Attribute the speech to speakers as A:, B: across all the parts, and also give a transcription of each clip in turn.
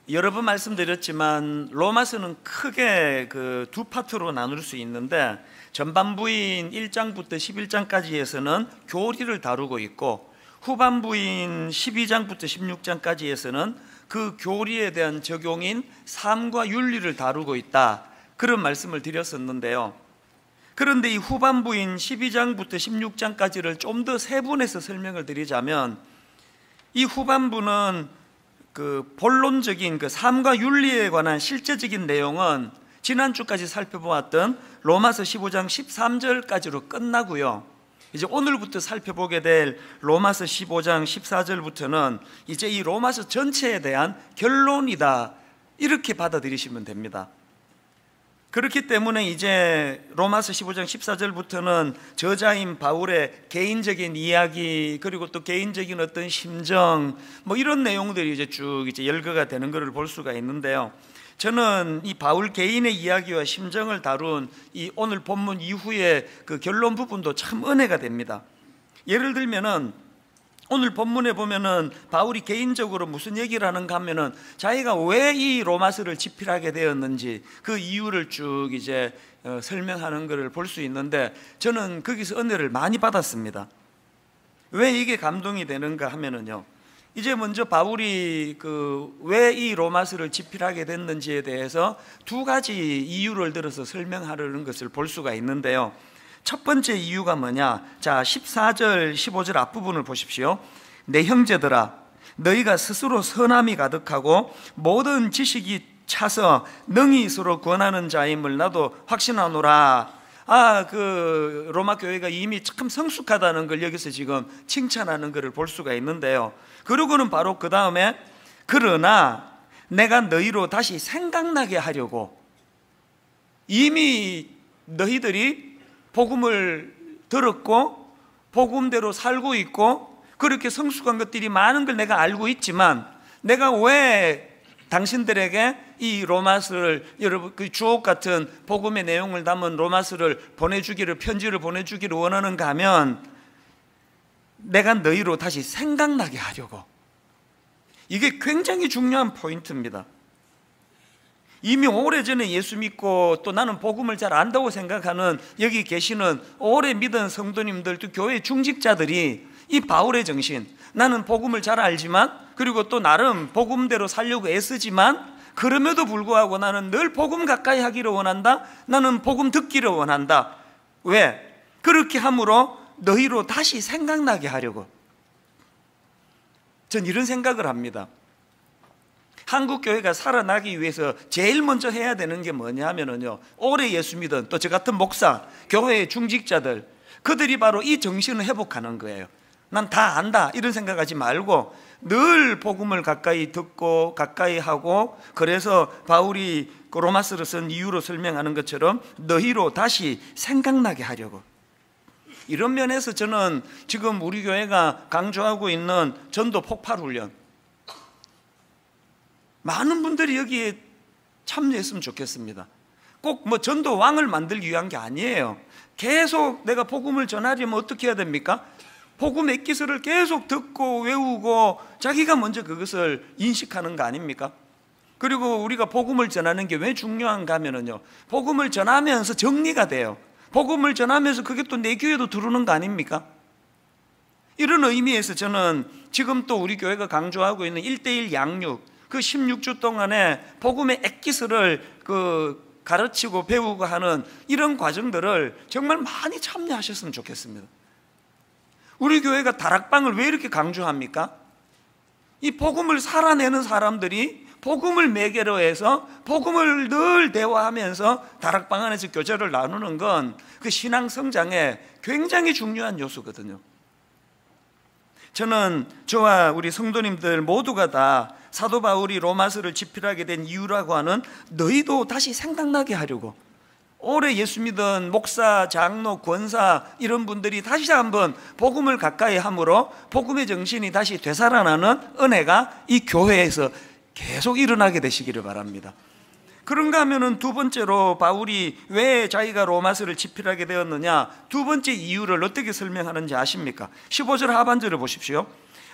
A: 여러 번 말씀드렸지만 로마서는 크게 두 파트로 나눌 수 있는데, 전반부인 1장부터 11장까지에서는 교리를 다루고 있고, 후반부인 12장부터 16장까지에서는 그 교리에 대한 적용인 삶과 윤리를 다루고 있다, 그런 말씀을 드렸었는데요. 그런데 이 후반부인 12장부터 16장까지를 좀 더 세분해서 설명을 드리자면, 이 후반부는 본론적인 삶과 윤리에 관한 실제적인 내용은 지난주까지 살펴보았던 로마서 15장 13절까지로 끝나고요. 이제 오늘부터 살펴보게 될 로마서 15장 14절부터는 이제 이 로마서 전체에 대한 결론이다, 이렇게 받아들이시면 됩니다. 그렇기 때문에 이제 로마서 15장 14절부터는 저자인 바울의 개인적인 이야기, 그리고 또 개인적인 어떤 심정, 이런 내용들이 이제 쭉 열거가 되는 것을 볼 수가 있는데요. 저는 이 바울 개인의 이야기와 심정을 다룬 이 오늘 본문 이후의 그 결론 부분도 참 은혜가 됩니다. 예를 들면은 오늘 본문에 보면은 바울이 개인적으로 무슨 얘기를 하는가 하면은 자기가 왜 이 로마서를 집필하게 되었는지 그 이유를 쭉 이제 설명하는 것을 볼 수 있는데, 저는 거기서 은혜를 많이 받았습니다. 왜 이게 감동이 되는가 하면은요, 이제 먼저 바울이 왜 이 로마서를 집필하게 됐는지에 대해서 두 가지 이유를 들어서 설명하려는 것을 볼 수가 있는데요. 첫 번째 이유가 뭐냐? 자, 14절 15절 앞부분을 보십시오. 내 형제들아, 너희가 스스로 선함이 가득하고 모든 지식이 차서 능히 서로 권하는 자임을 나도 확신하노라. 로마 교회가 이미 참 성숙하다는 걸 여기서 지금 칭찬하는 것을 볼 수가 있는데요. 그러고는 바로 그 다음에 그러나 내가 너희로 다시 생각나게 하려고, 이미 너희들이 복음을 들었고 복음대로 살고 있고 그렇게 성숙한 것들이 많은 걸 내가 알고 있지만, 내가 왜 당신들에게 이 로마서를, 여러분 그 주옥 같은 복음의 내용을 담은 로마서를 편지를 보내주기를 원하는가 하면, 내가 너희로 다시 생각나게 하려고. 이게 굉장히 중요한 포인트입니다. 이미 오래전에 예수 믿고 또 나는 복음을 잘 안다고 생각하는 여기 계시는 오래 믿은 성도님들, 또 교회 중직자들이 이 바울의 정신, 나는 복음을 잘 알지만, 그리고 또 나름 복음대로 살려고 애쓰지만, 그럼에도 불구하고 나는 늘 복음 가까이 하기를 원한다, 나는 복음 듣기를 원한다. 왜? 그렇게 함으로 너희로 다시 생각나게 하려고. 전 이런 생각을 합니다. 한국 교회가 살아나기 위해서 제일 먼저 해야 되는 게 뭐냐 하면은요, 오래 예수 믿은 또 저 같은 목사, 교회의 중직자들, 그들이 바로 이 정신을 회복하는 거예요. 난 다 안다 이런 생각하지 말고 늘 복음을 가까이 듣고 가까이 하고, 그래서 바울이 로마서를 쓴 이유로 설명하는 것처럼 너희로 다시 생각나게 하려고. 이런 면에서 저는 지금 우리 교회가 강조하고 있는 전도 폭발 훈련, 많은 분들이 여기에 참여했으면 좋겠습니다. 꼭 전도 왕을 만들기 위한 게 아니에요. 계속 내가 복음을 전하려면 어떻게 해야 됩니까? 복음의 기술을 계속 듣고 외우고 자기가 먼저 그것을 인식하는 거 아닙니까? 그리고 우리가 복음을 전하는 게 왜 중요한가 하면요, 복음을 전하면서 정리가 돼요. 복음을 전하면서 그게 또 내 교회도 들어오는 거 아닙니까? 이런 의미에서 저는 지금 또 우리 교회가 강조하고 있는 1:1 양육, 그 16주 동안에 복음의 액기스를 가르치고 배우고 하는 이런 과정들을 정말 많이 참여하셨으면 좋겠습니다. 우리 교회가 다락방을 왜 이렇게 강조합니까? 이 복음을 살아내는 사람들이 복음을 매개로 해서 복음을 늘 대화하면서 다락방 안에서 교제를 나누는 건 그 신앙 성장에 굉장히 중요한 요소거든요. 저는 저와 우리 성도님들 모두가 다 사도 바울이 로마서를 집필하게 된 이유라고 하는 너희도 다시 생각나게 하려고, 오래 예수 믿은 목사, 장로, 권사 이런 분들이 다시 한번 복음을 가까이 함으로 복음의 정신이 다시 되살아나는 은혜가 이 교회에서 계속 일어나게 되시기를 바랍니다. 그런가 하면은 두 번째로 바울이 왜 자기가 로마서를 집필하게 되었느냐, 두 번째 이유를 어떻게 설명하는지 아십니까? 15절 하반절을 보십시오.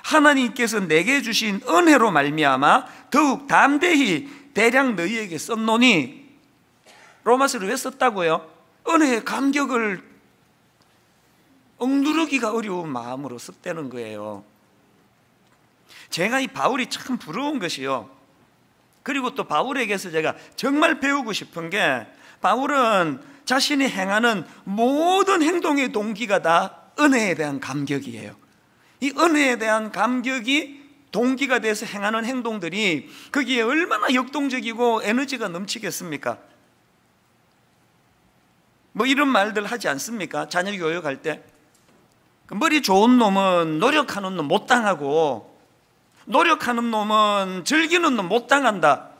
A: 하나님께서 내게 주신 은혜로 말미암아 더욱 담대히 대량 너희에게 썼노니. 로마서를 왜 썼다고요? 은혜의 감격을 억누르기가 어려운 마음으로 썼다는 거예요. 제가 이 바울이 참 부러운 것이요, 그리고 또 바울에게서 제가 정말 배우고 싶은 게, 바울은 자신이 행하는 모든 행동의 동기가 다 은혜에 대한 감격이에요. 이 은혜에 대한 감격이 동기가 돼서 행하는 행동들이 거기에 얼마나 역동적이고 에너지가 넘치겠습니까? 뭐 이런 말들 하지 않습니까? 자녀 교육할 때 머리 좋은 놈은 노력하는 놈 못 당하고, 노력하는 놈은 즐기는 놈 못 당한다.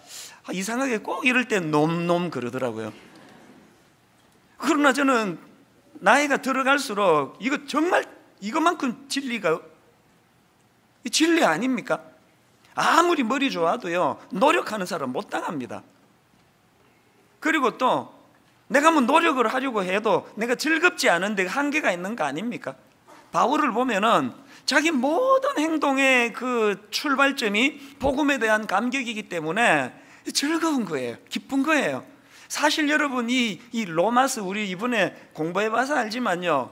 A: 이상하게 꼭 이럴 때 놈 그러더라고요. 그러나 저는 나이가 들어갈수록 이거 정말 이것만큼 진리가 진리 아닙니까? 아무리 머리 좋아도요, 노력하는 사람 못 당합니다. 그리고 또 내가 뭐 노력을 하려고 해도 내가 즐겁지 않은데 한계가 있는 거 아닙니까? 바울을 보면은 자기 모든 행동의 그 출발점이 복음에 대한 감격이기 때문에 즐거운 거예요. 기쁜 거예요. 사실 여러분, 이 로마서 우리 이번에 공부해봐서 알지만요,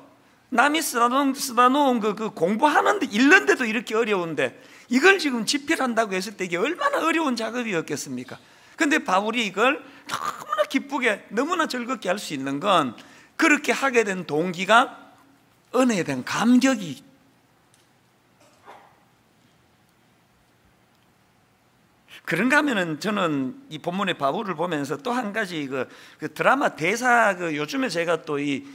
A: 남이 쓰다 놓은 그 공부하는데, 읽는데도 이렇게 어려운데 이걸 지금 집필한다고 했을 때 이게 얼마나 어려운 작업이었겠습니까? 근데 바울이 이걸 너무나 기쁘게, 너무나 즐겁게 할 수 있는 건, 그렇게 하게 된 동기가 은혜에 대한 감격이. 그런가 하면은 저는 이 본문의 바울을 보면서 또 한 가지 그 드라마 대사, 요즘에 제가 또 이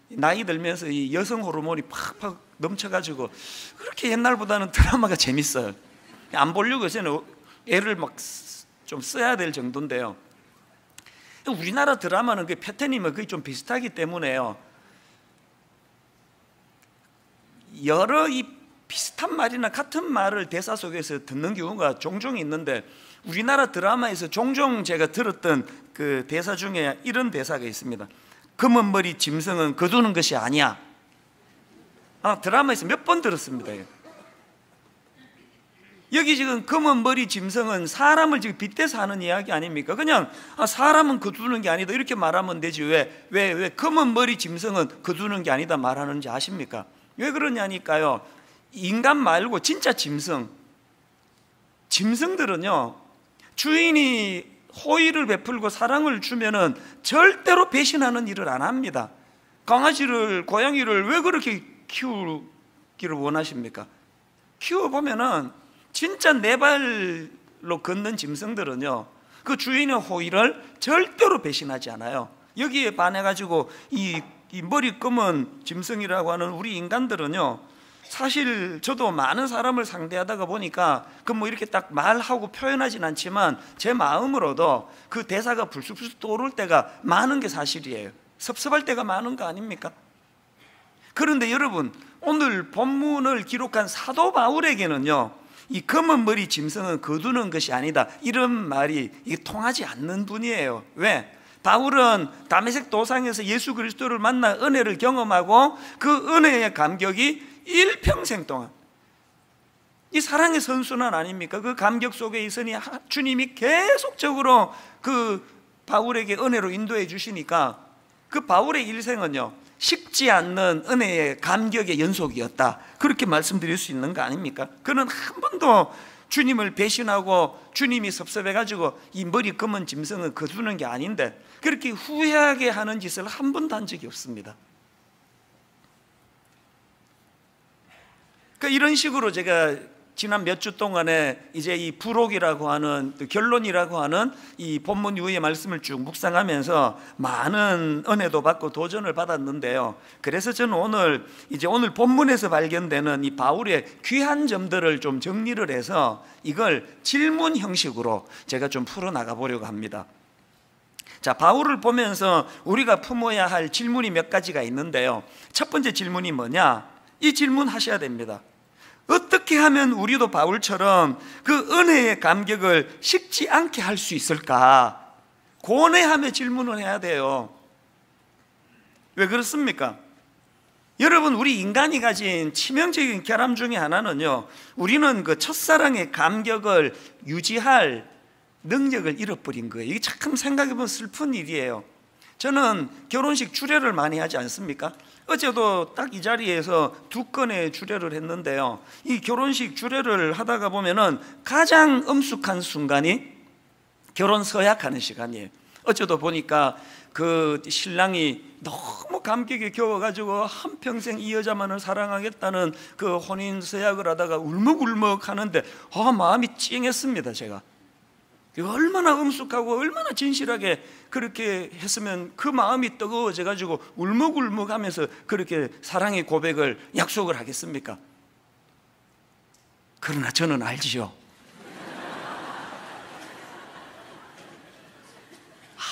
A: 나이 들면서 이 여성 호르몬이 팍팍 넘쳐가지고 그렇게 옛날보다는 드라마가 재밌어요. 안 보려고 저는 애를 막 좀 써야 될 정도인데요. 우리나라 드라마는 그 패턴이 그게 좀 비슷하기 때문에요, 여러 이 비슷한 말이나 같은 말을 대사 속에서 듣는 경우가 종종 있는데, 우리나라 드라마에서 종종 제가 들었던 그 대사 중에 이런 대사가 있습니다. 검은 머리 짐승은 거두는 것이 아니야. 드라마에서 몇 번 들었습니다. 여기 지금 검은 머리 짐승은 사람을 지금 빗대서 하는 이야기 아닙니까? 그냥 사람은 거두는 게 아니다 이렇게 말하면 되지, 왜 검은 머리 짐승은 거두는 게 아니다 말하는지 아십니까? 왜 그러냐니까요, 인간 말고 진짜 짐승들은요, 주인이 호의를 베풀고 사랑을 주면은 절대로 배신하는 일을 안 합니다. 강아지를, 고양이를 왜 그렇게 키우기를 원하십니까? 키워보면은 진짜 네 발로 걷는 짐승들은요, 그 주인의 호의를 절대로 배신하지 않아요. 여기에 반해가지고 이 머리 검은 짐승이라고 하는 우리 인간들은요, 사실 저도 많은 사람을 상대하다가 보니까 그 뭐 이렇게 딱 말하고 표현하진 않지만 제 마음으로도 그 대사가 불쑥불쑥 떠오를 때가 많은 게 사실이에요. 섭섭할 때가 많은 거 아닙니까? 그런데 여러분, 오늘 본문을 기록한 사도 바울에게는요, 이 검은 머리 짐승은 거두는 것이 아니다 이런 말이 이게 통하지 않는 분이에요. 왜? 바울은 다메섹 도상에서 예수 그리스도를 만나 은혜를 경험하고 그 은혜의 감격이 일평생 동안, 이 사랑의 선순환 아닙니까? 그 감격 속에 있으니 주님이 계속적으로 그 바울에게 은혜로 인도해 주시니까 그 바울의 일생은요, 식지 않는 은혜의 감격의 연속이었다, 그렇게 말씀드릴 수 있는 거 아닙니까? 그는 한 번도 주님을 배신하고 주님이 섭섭해가지고 이 머리 검은 짐승을 거두는 게 아닌데 그렇게 후회하게 하는 짓을 한 번도 한 적이 없습니다. 그러니까 이런 식으로 제가 지난 몇 주 동안에 이제 이 부록이라고 하는, 결론이라고 하는 이 본문 이후의 말씀을 쭉 묵상하면서 많은 은혜도 받고 도전을 받았는데요. 그래서 저는 오늘 본문에서 발견되는 이 바울의 귀한 점들을 좀 정리를 해서 이걸 질문 형식으로 제가 좀 풀어나가 보려고 합니다. 자, 바울을 보면서 우리가 품어야 할 질문이 몇 가지가 있는데요. 첫 번째 질문이 뭐냐? 이 질문 하셔야 됩니다. 어떻게 하면 우리도 바울처럼 그 은혜의 감격을 식지 않게 할 수 있을까? 고뇌하며 질문을 해야 돼요. 왜 그렇습니까? 여러분, 우리 인간이 가진 치명적인 결함 중에 하나는요, 우리는 그 첫사랑의 감격을 유지할 능력을 잃어버린 거예요. 이게 참 생각해보면 슬픈 일이에요. 저는 결혼식 주례를 많이 하지 않습니까? 어제도 딱 이 자리에서 2건의 주례를 했는데요, 이 결혼식 주례를 하다가 보면은 가장 엄숙한 순간이 결혼 서약하는 시간이에요. 어제도 보니까 그 신랑이 너무 감격에 겨워가지고 한평생 이 여자만을 사랑하겠다는 그 혼인 서약을 하다가 울먹울먹 하는데 마음이 찡했습니다. 제가 얼마나 엄숙하고 얼마나 진실하게 그렇게 했으면 그 마음이 뜨거워져 가지고 울먹울먹 하면서 그렇게 사랑의 고백을 약속을 하겠습니까? 그러나 저는 알지요,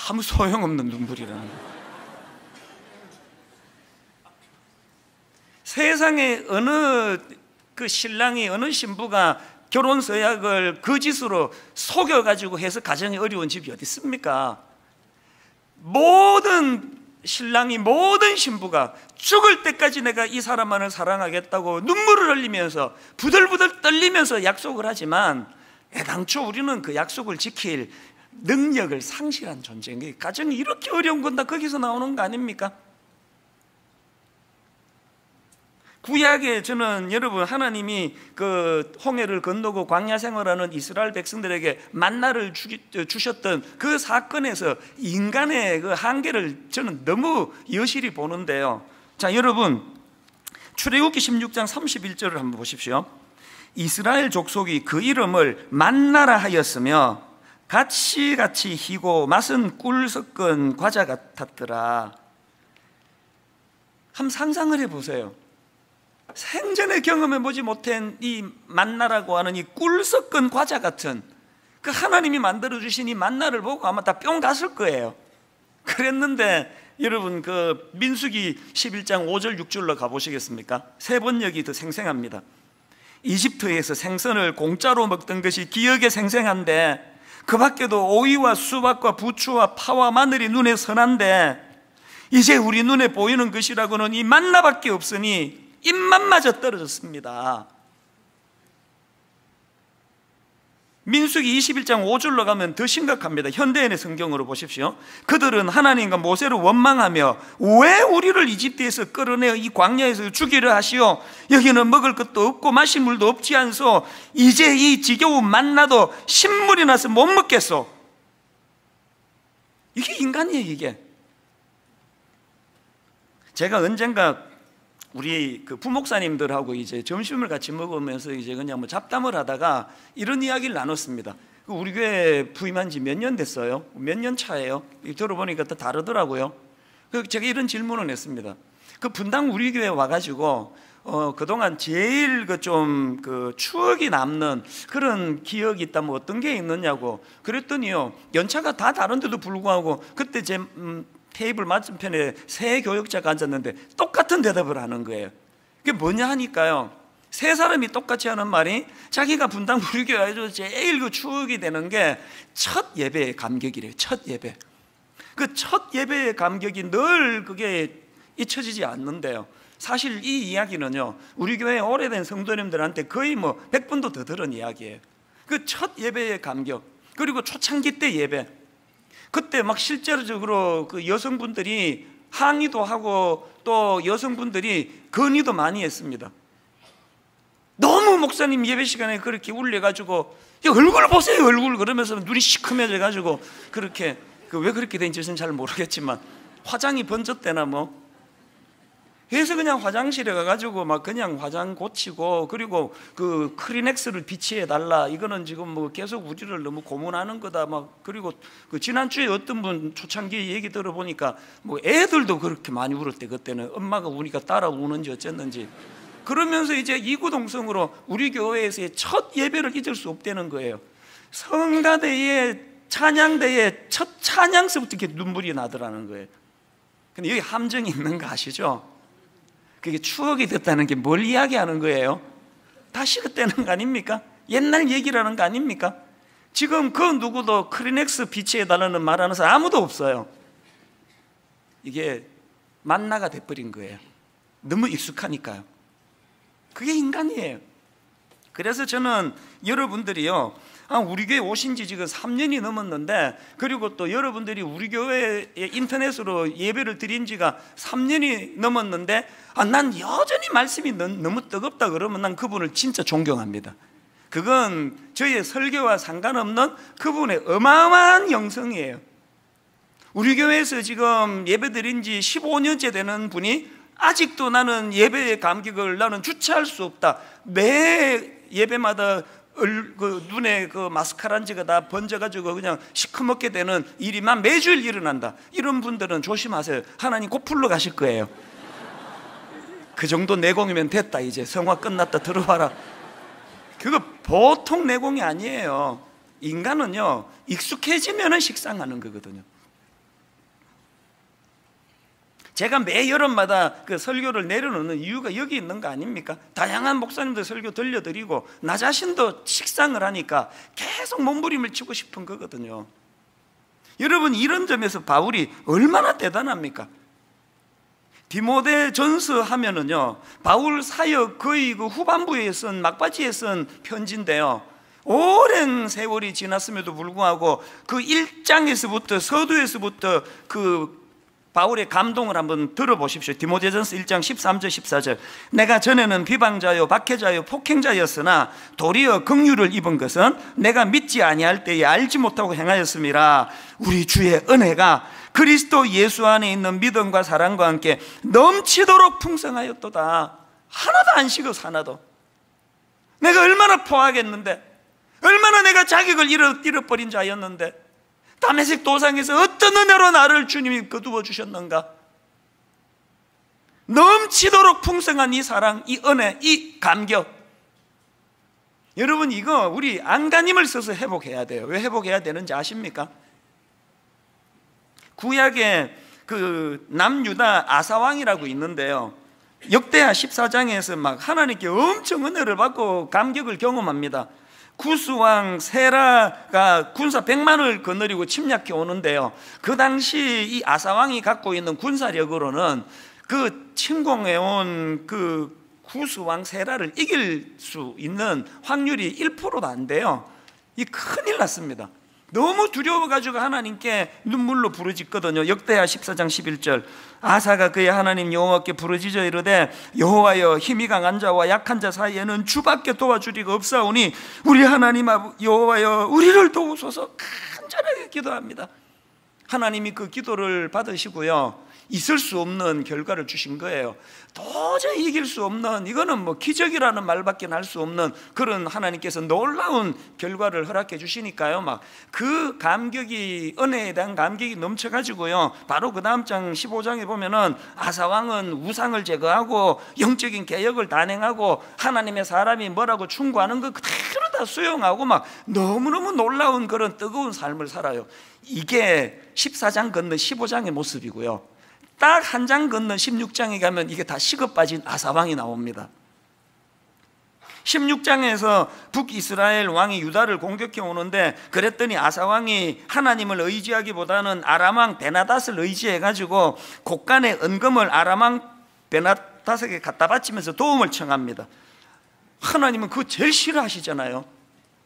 A: 아무 소용없는 눈물이라는 거. 세상에 어느 그 신랑이, 어느 신부가 결혼 서약을 거짓으로 속여가지고 해서 가정이 어려운 집이 어디 있습니까? 모든 신랑이, 모든 신부가 죽을 때까지 내가 이 사람만을 사랑하겠다고 눈물을 흘리면서 부들부들 떨리면서 약속을 하지만 애당초 우리는 그 약속을 지킬 능력을 상실한 존재인, 가정이 이렇게 어려운 건 다 거기서 나오는 거 아닙니까? 구약에 저는 여러분, 하나님이 그 홍해를 건너고 광야 생활하는 이스라엘 백성들에게 만나를 주셨던 그 사건에서 인간의 그 한계를 저는 너무 여실히 보는데요. 자, 여러분, 출애굽기 16장 31절을 한번 보십시오. 이스라엘 족속이 그 이름을 만나라 하였으며 같이 희고 맛은 꿀 섞은 과자 같았더라. 한번 상상을 해보세요. 생전에 경험해보지 못한 이 만나라고 하는 이 꿀 섞은 과자 같은 그 하나님이 만들어주신 이 만나를 보고 아마 다 뿅 갔을 거예요. 그랬는데 여러분, 그 민수기 11장 5절 6절로 가보시겠습니까? 세번역이 더 생생합니다. 이집트에서 생선을 공짜로 먹던 것이 기억에 생생한데 그 밖에도 오이와 수박과 부추와 파와 마늘이 눈에 선한데 이제 우리 눈에 보이는 것이라고는 이 만나밖에 없으니 입맛마저 떨어졌습니다. 민수기 21장 5절로 가면 더 심각합니다. 현대인의 성경으로 보십시오. 그들은 하나님과 모세를 원망하며 왜 우리를 이집트에서 끌어내어 이 광야에서 죽이려 하시오? 여기는 먹을 것도 없고 마실 물도 없지 않소? 이제 이 지겨운 만나도 신물이 나서 못 먹겠소. 이게 인간이에요. 이게 제가 언젠가 우리 그 부목사님들하고 이제 점심을 같이 먹으면서 이제 그냥 뭐 잡담을 하다가 이런 이야기를 나눴습니다. 우리 교회 부임한 지 몇 년 됐어요? 몇 년 차예요? 들어보니까 또 다르더라고요. 제가 이런 질문을 했습니다. 그 분당 우리 교회 와가지고 그동안 제일 그 추억이 남는 그런 기억이 있다면 어떤 게 있느냐고 그랬더니요, 연차가 다 다른데도 불구하고 그때 제 테이블 맞은편에 세 교역자가 앉았는데 똑같은 대답을 하는 거예요. 그게 뭐냐 하니까요, 세 사람이 똑같이 하는 말이 자기가 분당 우리 교회에서 제일 그 추억이 되는 게 첫 예배의 감격이래요. 첫 예배. 그 첫 예배의 감격이 늘 그게 잊혀지지 않는데요. 사실 이 이야기는요, 우리 교회 오래된 성도님들한테 거의 뭐 100번도 더 들은 이야기예요. 그 첫 예배의 감격, 그리고 초창기 때 예배, 그때 막 실제적으로 그 여성분들이 항의도 하고 또 여성분들이 건의도 많이 했습니다. 너무 목사님 예배 시간에 그렇게 울려가지고 얼굴 보세요, 얼굴, 그러면서 눈이 시커매져가지고 그렇게 왜 그렇게 된지는 잘 모르겠지만 화장이 번졌대나 뭐. 그래서 그냥 화장실에 가가지고 막 그냥 화장 고치고, 그리고 그 크리넥스를 비치해 달라, 이거는 지금 뭐 계속 우리를 너무 고문하는 거다 막. 그리고 그 지난주에 어떤 분 초창기 얘기 들어보니까 뭐 애들도 그렇게 많이 울었대. 그때는 엄마가 우니까 따라 우는지 어쨌는지. 그러면서 이제 이구동성으로 우리 교회에서의 첫 예배를 잊을 수 없다는 거예요. 성가대의 찬양대의 첫 찬양서부터 이렇게 눈물이 나더라는 거예요. 근데 여기 함정이 있는 거 아시죠? 그게 추억이 됐다는 게 뭘 이야기하는 거예요? 다시 그때는 거 아닙니까? 옛날 얘기라는 거 아닙니까? 지금 그 누구도 크리넥스 비치해달라는 말하는 사람 아무도 없어요. 이게 만나가 돼버린 거예요. 너무 익숙하니까요. 그게 인간이에요. 그래서 저는 여러분들이요, 우리 교회 오신 지 지금 3년이 넘었는데, 그리고 또 여러분들이 우리 교회에 인터넷으로 예배를 드린 지가 3년이 넘었는데, 난 여전히 말씀이 너무 뜨겁다 그러면 난 그분을 진짜 존경합니다. 그건 저희의 설교와 상관없는 그분의 어마어마한 영성이에요. 우리 교회에서 지금 예배 드린 지 15년째 되는 분이 아직도 나는 예배의 감격을 나는 주체할 수 없다. 매 예배마다 그 눈에 그 마스카란지가 다 번져가지고 그냥 시커멓게 되는 일이만 매주일 일어난다. 이런 분들은 조심하세요. 하나님 곧 불러 가실 거예요. 그 정도 내공이면 됐다. 이제 성화 끝났다. 들어와라. 그거 보통 내공이 아니에요. 인간은요, 익숙해지면 식상하는 거거든요. 제가 매 여름마다 그 설교를 내려놓는 이유가 여기 있는 거 아닙니까? 다양한 목사님들 설교 들려드리고 나 자신도 식상을 하니까 계속 몸부림을 치고 싶은 거거든요. 여러분, 이런 점에서 바울이 얼마나 대단합니까? 디모데 전서 하면은요, 바울 사역 거의 그 후반부에 쓴, 막바지에 쓴 편지인데요, 오랜 세월이 지났음에도 불구하고 그 1장에서부터 서두에서부터 그 바울의 감동을 한번 들어보십시오. 디모데전서 1장 13절 14절. 내가 전에는 비방자요 박해자요 폭행자였으나 도리어 긍휼을 입은 것은 내가 믿지 아니할 때에 알지 못하고 행하였음이라. 우리 주의 은혜가 그리스도 예수 안에 있는 믿음과 사랑과 함께 넘치도록 풍성하였도다. 하나도 안 식어서 하나도. 내가 얼마나 포하겠는데, 얼마나 내가 자격을 잃어버린 자였는데, 다메섹 도상에서 어떤 은혜로 나를 주님이 거두어 주셨는가? 넘치도록 풍성한 이 사랑, 이 은혜, 이 감격. 여러분, 이거 우리 안간힘을 써서 회복해야 돼요. 왜 회복해야 되는지 아십니까? 구약에 그 남유다 아사왕이라고 있는데요, 역대하 14장에서 막 하나님께 엄청 은혜를 받고 감격을 경험합니다. 구스왕 세라가 군사 100만을 거느리고 침략해 오는데요, 그 당시 이 아사왕이 갖고 있는 군사력으로는 그 침공해온 그 구스왕 세라를 이길 수 있는 확률이 1%도 안 돼요. 이 큰일 났습니다. 너무 두려워가지고 하나님께 눈물로 부르짖거든요. 역대하 14장 11절. 아사가 그의 하나님 여호와께 부르짖어 이르되 여호와여, 힘이 강한 자와 약한 자 사이에는 주밖에 도와주리가 없사오니 우리 하나님 여호와여, 우리를 도우소서. 간절하게 기도합니다. 하나님이 그 기도를 받으시고요, 있을 수 없는 결과를 주신 거예요. 도저히 이길 수 없는, 이거는 뭐 기적이라는 말밖에 할 수 없는 그런 하나님께서 놀라운 결과를 허락해 주시니까요, 막 그 감격이, 은혜에 대한 감격이 넘쳐가지고요, 바로 그 다음 장 15장에 보면은 아사왕은 우상을 제거하고 영적인 개혁을 단행하고 하나님의 사람이 뭐라고 충고하는 거 그대로 다 수용하고 막 너무너무 놀라운 그런 뜨거운 삶을 살아요. 이게 14장 건너 15장의 모습이고요, 딱 한 장 건너 16장에 가면 이게 다 식어 빠진 아사왕이 나옵니다. 16장에서 북이스라엘 왕이 유다를 공격해 오는데, 그랬더니 아사왕이 하나님을 의지하기보다는 아람왕 베나닷을 의지해가지고 곳간의 은금을 아람왕 베나닷에게 갖다 바치면서 도움을 청합니다. 하나님은 그거 제일 싫어하시잖아요.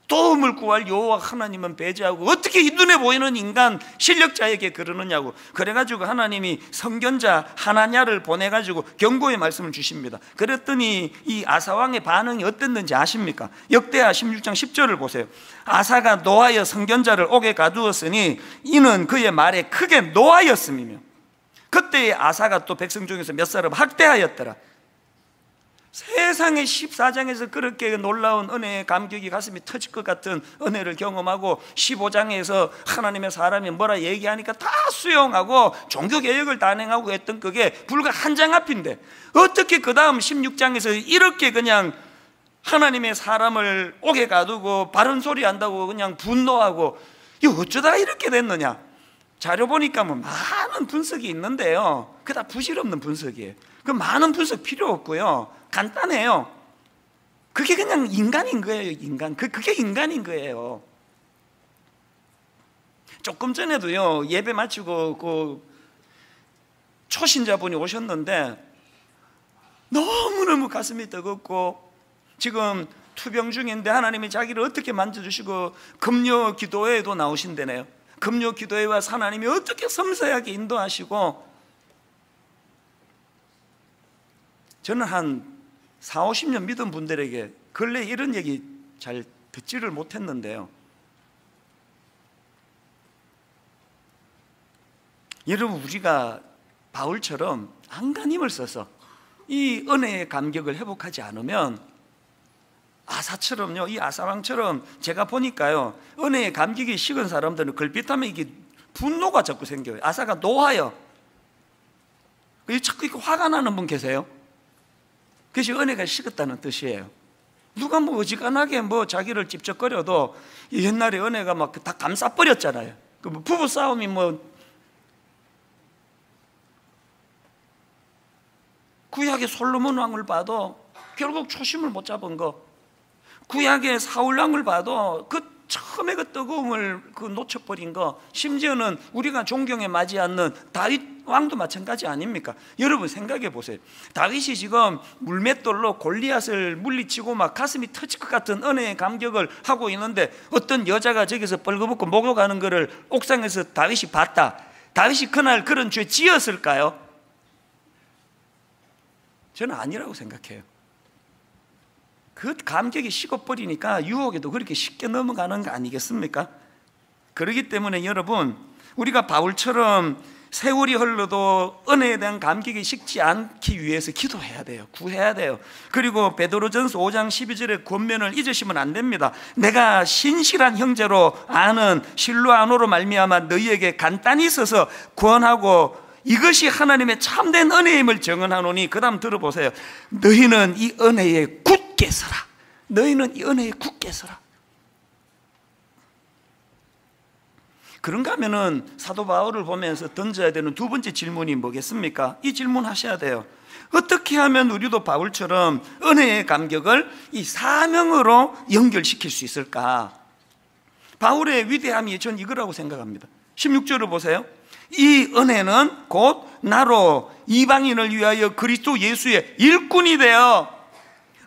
A: 도움을 구할 여호와 하나님은 배제하고 어떻게 이 눈에 보이는 인간 실력자에게 그러느냐고. 그래가지고 하나님이 선견자 하나냐를 보내가지고 경고의 말씀을 주십니다. 그랬더니 이 아사왕의 반응이 어땠는지 아십니까? 역대하 16장 10절을 보세요. 아사가 노하여 선견자를 옥에 가두었으니 이는 그의 말에 크게 노하였음이며 그때에 아사가 또 백성 중에서 몇 사람을 학대하였더라. 세상에 14장에서 그렇게 놀라운 은혜의 감격이 가슴이 터질 것 같은 은혜를 경험하고 15장에서 하나님의 사람이 뭐라 얘기하니까 다 수용하고 종교개혁을 단행하고 했던 그게 불과 한 장 앞인데, 어떻게 그 다음 16장에서 이렇게 그냥 하나님의 사람을 옥에 가두고 바른 소리 한다고 그냥 분노하고, 이거 어쩌다 이렇게 됐느냐? 자료 보니까 뭐 많은 분석이 있는데요, 그다 부질없는 분석이에요. 그 많은 분석 필요 없고요, 간단해요. 그게 그냥 인간인 거예요. 인간. 그게 인간인 거예요. 조금 전에도요, 예배 마치고 그 초신자분이 오셨는데 너무너무 가슴이 뜨겁고 지금 투병 중인데 하나님이 자기를 어떻게 만져주시고 금요 기도회에도 나오신다네요. 금요 기도회에 와서 하나님이 어떻게 섬세하게 인도하시고, 저는 한 4, 50년 믿은 분들에게 근래 이런 얘기 잘 듣지를 못했는데요, 여러분, 우리가 바울처럼 안간힘을 써서 이 은혜의 감격을 회복하지 않으면 아사처럼요, 이 아사왕처럼 제가 보니까요, 은혜의 감격이 식은 사람들은 걸핏하면 이게 분노가 자꾸 생겨요. 아사가 노하여 자꾸 화가 나는 분 계세요. 그것이 은혜가 식었다는 뜻이에요. 누가 뭐 어지간하게 뭐 자기를 찝쩍거려도 옛날에 은혜가 막 다 감싸버렸잖아요. 그 부부 싸움이 뭐 구약의 솔로몬 왕을 봐도 결국 초심을 못 잡은 거, 구약의 사울 왕을 봐도 그 처음에 그 뜨거움을 그 놓쳐버린 거, 심지어는 우리가 존경에 맞지 않는 다윗 왕도 마찬가지 아닙니까? 여러분 생각해 보세요. 다윗이 지금 물맷돌로 골리앗을 물리치고 막 가슴이 터질 것 같은 은혜의 감격을 하고 있는데 어떤 여자가 저기서 벌거벗고 목욕하는 것을 옥상에서 다윗이 봤다. 다윗이 그날 그런 죄 지었을까요? 저는 아니라고 생각해요. 그 감격이 식어버리니까 유혹에도 그렇게 쉽게 넘어가는 거 아니겠습니까? 그렇기 때문에 여러분, 우리가 바울처럼 세월이 흘러도 은혜에 대한 감격이 식지 않기 위해서 기도해야 돼요. 구해야 돼요. 그리고 베드로전서 5장 12절의 권면을 잊으시면 안 됩니다. 내가 신실한 형제로 아는 실로아노로 말미암아 너희에게 간단히 써서 권하고 이것이 하나님의 참된 은혜임을 증언하노니, 그 다음 들어보세요. 너희는 이 은혜에 굳게 서라. 너희는 이 은혜에 굳게 서라. 그런가 하면은 사도 바울을 보면서 던져야 되는 두 번째 질문이 뭐겠습니까? 이 질문 하셔야 돼요. 어떻게 하면 우리도 바울처럼 은혜의 감격을 이 사명으로 연결시킬 수 있을까? 바울의 위대함이 전 이거라고 생각합니다. 16절을 보세요. 이 은혜는 곧 나로 이방인을 위하여 그리스도 예수의 일꾼이 되어,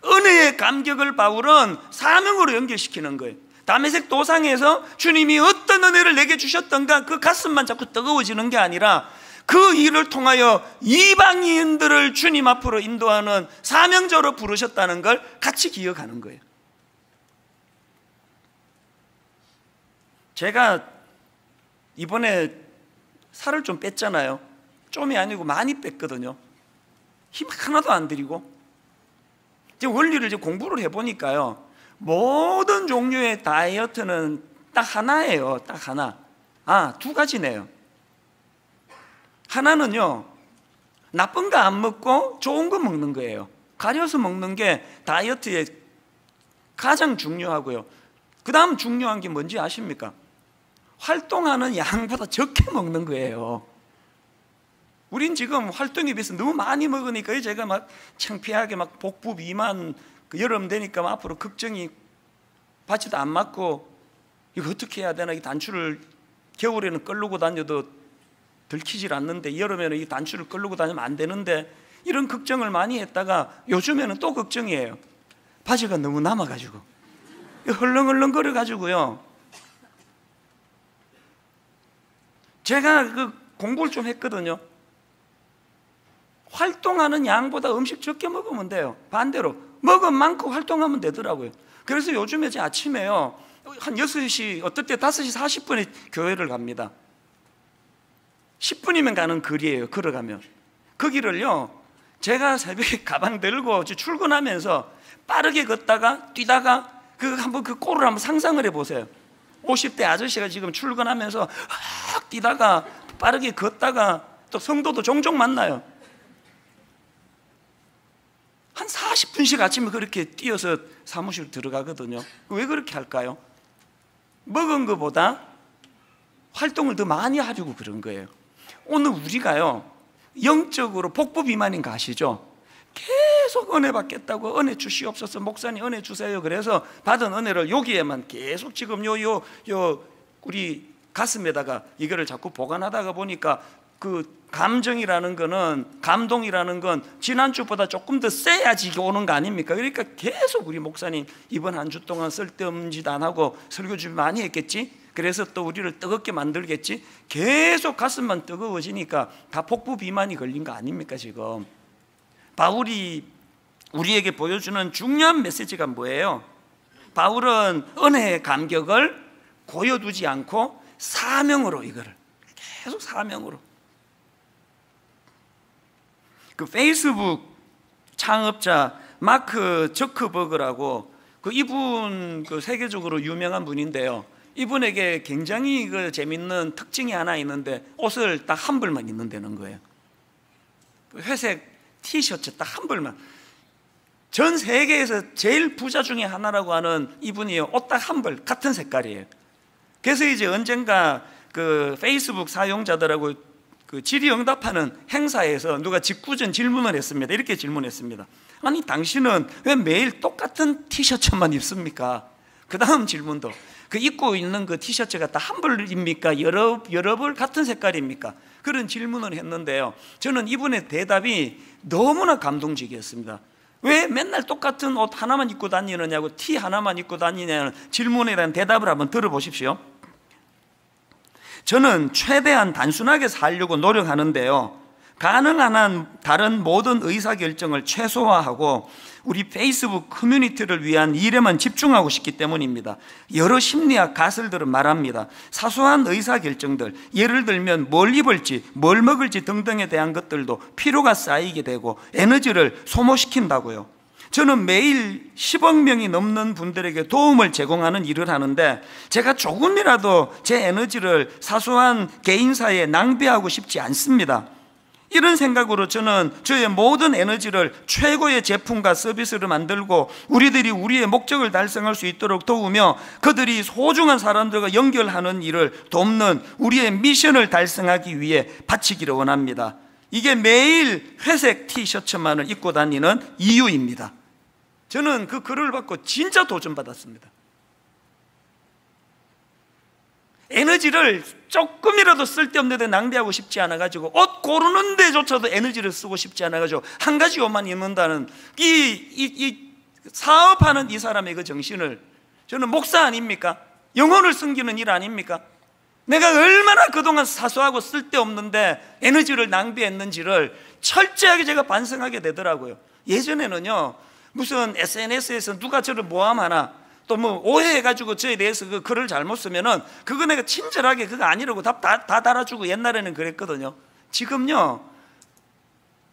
A: 은혜의 감격을 바울은 사명으로 연결시키는 거예요. 다메섹 도상에서 주님이 어떤 은혜를 내게 주셨던가 그 가슴만 자꾸 뜨거워지는 게 아니라 그 일을 통하여 이방인들을 주님 앞으로 인도하는 사명자로 부르셨다는 걸 같이 기억하는 거예요. 제가 이번에 살을 좀 뺐잖아요. 좀이 아니고 많이 뺐거든요. 힘 하나도 안 들이고. 지금 원리를 이제 공부를 해보니까요, 모든 종류의 다이어트는 딱 하나예요. 딱 하나. 두 가지네요. 하나는요, 나쁜 거 안 먹고 좋은 거 먹는 거예요. 가려서 먹는 게 다이어트에 가장 중요하고요. 그 다음 중요한 게 뭔지 아십니까? 활동하는 양보다 적게 먹는 거예요. 우린 지금 활동에 비해서 너무 많이 먹으니까 제가 막 창피하게 막 복부 비만, 여름 되니까 막 앞으로 걱정이, 바지도 안 맞고 이거 어떻게 해야 되나, 이 단추를 겨울에는 끌고 다녀도 들키질 않는데 여름에는 이 단추를 끌고 다니면 안 되는데, 이런 걱정을 많이 했다가 요즘에는 또 걱정이에요. 바지가 너무 남아가지고 헐렁헐렁 거려가지고요. 제가 그 공부를 좀 했거든요. 활동하는 양보다 음식 적게 먹으면 돼요. 반대로 먹은 만큼 활동하면 되더라고요. 그래서 요즘에 제 아침에요, 한 6시, 어떨 때 5시 40분에 교회를 갑니다. 10분이면 가는 거리예요. 걸어가면. 그 길을요, 제가 새벽에 가방 들고 출근하면서 빠르게 걷다가 뛰다가 한번 그 꼴을 한번 상상을 해보세요. 50대 아저씨가 지금 출근하면서 확 뛰다가 빠르게 걷다가 또 성도도 종종 만나요. 한 40분씩 아침에 그렇게 뛰어서 사무실 들어가거든요. 왜 그렇게 할까요? 먹은 것보다 활동을 더 많이 하려고 그런 거예요. 오늘 우리가요, 영적으로 복부 비만인 거 아시죠? 계속 은혜 받겠다고, 은혜 주시옵소서, 목사님 은혜 주세요. 그래서 받은 은혜를 여기에만 계속 지금 우리 가슴에다가 이거를 자꾸 보관하다가 보니까 그 감정이라는 거는, 감동이라는 건 지난주보다 조금 더 세야지 이게 오는 거 아닙니까? 그러니까 계속 우리 목사님 이번 한 주 동안 쓸데없는 짓 안 하고 설교 준비 많이 했겠지? 그래서 또 우리를 뜨겁게 만들겠지? 계속 가슴만 뜨거워지니까 다 폭부 비만이 걸린 거 아닙니까 지금? 바울이 우리에게 보여주는 중요한 메시지가 뭐예요? 바울은 은혜의 감격을 고여두지 않고 사명으로, 이거를 계속 사명으로. 그 페이스북 창업자 마크 저커버그라고, 그 이분 그 세계적으로 유명한 분인데요. 이분에게 굉장히 그 재밌는 특징이 하나 있는데, 옷을 딱 한 벌만 입는다는 거예요. 회색 티셔츠 딱 한 벌만. 전 세계에서 제일 부자 중에 하나라고 하는 이분이요, 옷 딱 한 벌 같은 색깔이에요. 그래서 이제 언젠가 그 페이스북 사용자들하고 그 질의응답하는 행사에서 누가 직구전 질문을 했습니다. 이렇게 질문했습니다. 아니 당신은 왜 매일 똑같은 티셔츠만 입습니까? 그 다음 질문도, 그 입고 있는 그 티셔츠가 다 한 벌입니까? 여러 벌 같은 색깔입니까? 그런 질문을 했는데요, 저는 이분의 대답이 너무나 감동적이었습니다. 왜 맨날 똑같은 옷 하나만 입고 다니느냐고, 티 하나만 입고 다니냐는 질문에 대한 대답을 한번 들어보십시오. 저는 최대한 단순하게 살려고 노력하는데요, 가능한 한 다른 모든 의사결정을 최소화하고 우리 페이스북 커뮤니티를 위한 일에만 집중하고 싶기 때문입니다. 여러 심리학 가설들은 말합니다. 사소한 의사결정들, 예를 들면 뭘 입을지, 뭘 먹을지 등등에 대한 것들도 피로가 쌓이게 되고 에너지를 소모시킨다고요. 저는 매일 10억 명이 넘는 분들에게 도움을 제공하는 일을 하는데, 제가 조금이라도 제 에너지를 사소한 개인사에 낭비하고 싶지 않습니다. 이런 생각으로 저는 저의 모든 에너지를 최고의 제품과 서비스를 만들고 우리들이 우리의 목적을 달성할 수 있도록 도우며 그들이 소중한 사람들과 연결하는 일을 돕는 우리의 미션을 달성하기 위해 바치기를 원합니다. 이게 매일 회색 티셔츠만을 입고 다니는 이유입니다. 저는 그 글을 받고 진짜 도전받았습니다. 에너지를 조금이라도 쓸데없는 데 낭비하고 싶지 않아가지고, 옷 고르는 데조차도 에너지를 쓰고 싶지 않아가지고 한 가지 옷만 입는다는 이 사업하는 이 사람의 그 정신을, 저는 목사 아닙니까? 영혼을 섬기는 일 아닙니까? 내가 얼마나 그동안 사소하고 쓸데없는데 에너지를 낭비했는지를 철저하게 제가 반성하게 되더라고요. 예전에는요, 무슨 SNS에서 누가 저를 모함하나, 또 뭐 오해해가지고 저에 대해서 그 글을 잘못 쓰면은 그거 내가 친절하게 그거 아니라고 다 달아주고 옛날에는 그랬거든요. 지금요,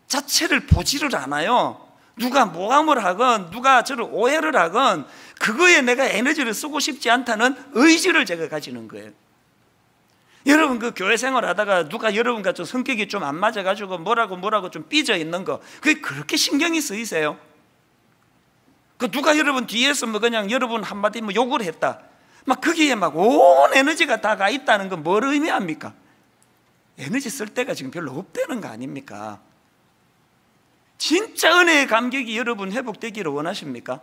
A: 자체를 보지를 않아요. 누가 모함을 하건 누가 저를 오해를 하건 그거에 내가 에너지를 쓰고 싶지 않다는 의지를 제가 가지는 거예요. 여러분 그 교회 생활 하다가 누가 여러분과 좀 성격이 좀 안 맞아가지고 뭐라고 좀 삐져 있는 거, 그게 그렇게 신경이 쓰이세요? 그 누가 여러분 뒤에서 뭐 그냥 여러분 한마디 뭐 욕을 했다, 막 거기에 막 온 에너지가 다 가 있다는 건 뭘 의미합니까? 에너지 쓸 데가 지금 별로 없다는 거 아닙니까? 진짜 은혜의 감격이 여러분 회복되기를 원하십니까?